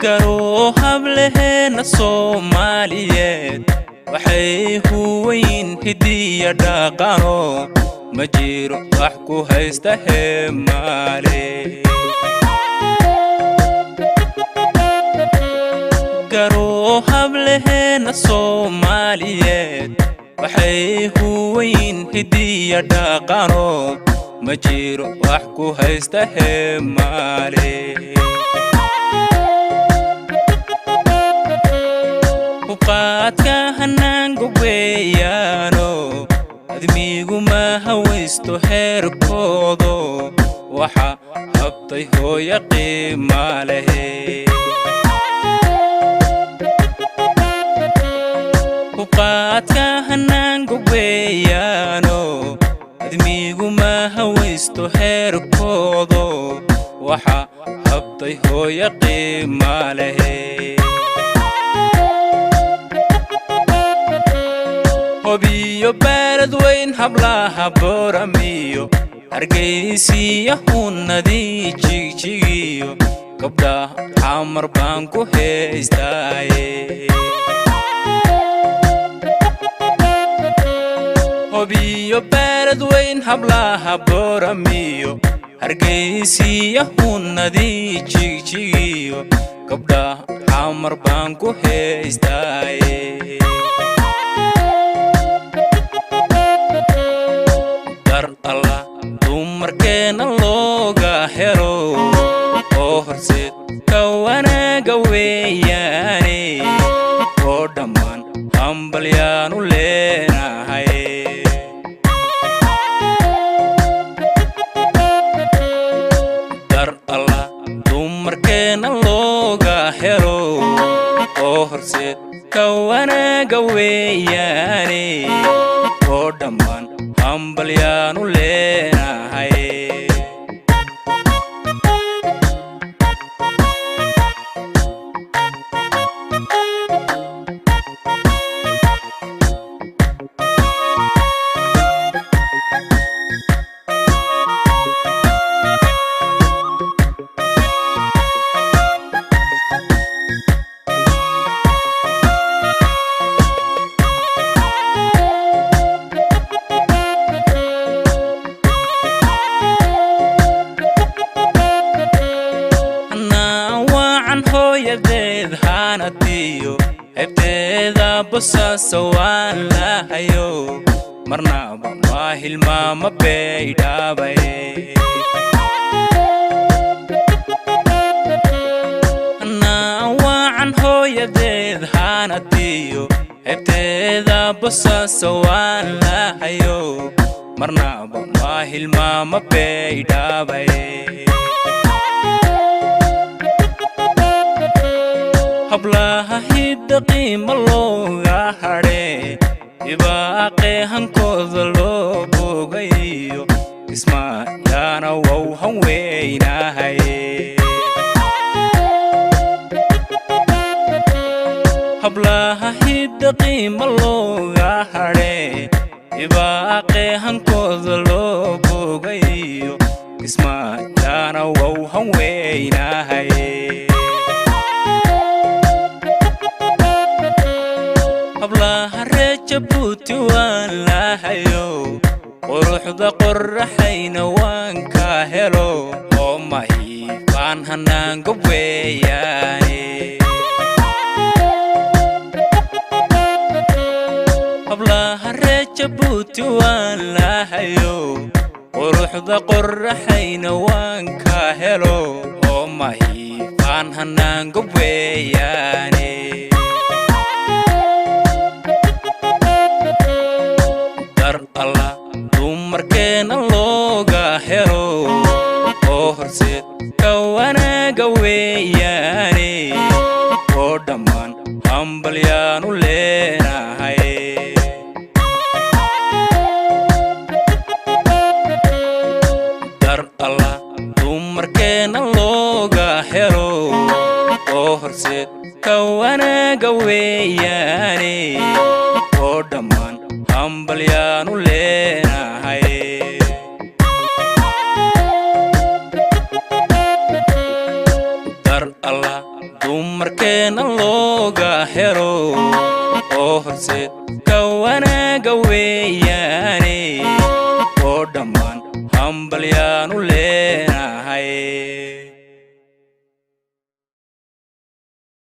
garo hableena Soomaaliyeed waxay huwayn hidiya dhaqano ma jiro wax ku haysta heemaale garo hableena Soomaaliyeed waxay huwayn hidiya dhaqano ma jiro wax ku haysta heemaale qaadka hanaangu weeyaano admiigu ma hawaysto heerkoodo waxa habtay hooya qiima lehe qaadka hanaangu weeyaano admiigu ma hawaysto heerkoodo waxa habtay hooya qiima lehe hobiyo baarad weyn hablaha booramiyo hargeysiya hunnadii jigjigiyo gabdhaha xamar baan ku heystaaye hobiyo baarad weyn hablaha booramiyo hargeysiya hunnadii jigjigiyo gabdhaha xamar baan ku heystaaye Allah dumarkeena looga helo oo horseed ka wanaaga weeyaane oo dhammaan hambalyaanu leenahay dar Allah dumarkeena looga helo oo horseed ka wanaaga weeyaane oo dhammaan hambalyaanu leenahay Dhaanto hebteeda bosaso waan lahayo marnaba ma hilmaama beydhabay waan hooyadeed Dhaanto hebteeda bosaso waan lahayo marnaba ma hilmaama beydhabay hablaha hidda qiima looga hadhe ibaaqe hankooda loo bogayo ismayaana wow haweynahay hablaha hidda qiima looga hadhe ibaaqe hankooda loo bogayo ismayaana wow haweynahay hablaha reeja buuti waan lahayo quruxda qorraxayna waan ka helo oo mahibaan hanaango weeyaane hablaha reeja buuti waan lahayo quruxda qorraxayna waan ka helo oo mahibaan hanaango weeyaane Allah dumarkeena looga helo oo horseed ka wanaaga weeyaane oo dhammaan hambalyaanu leenahay dar Allah dumarkeena looga helo oo horseed ka wanaaga weeyaane oo dhammaan hambalyaanu leenahay dar Allah dumarkeena looga helo oo horseed ka wanaaga weeyaan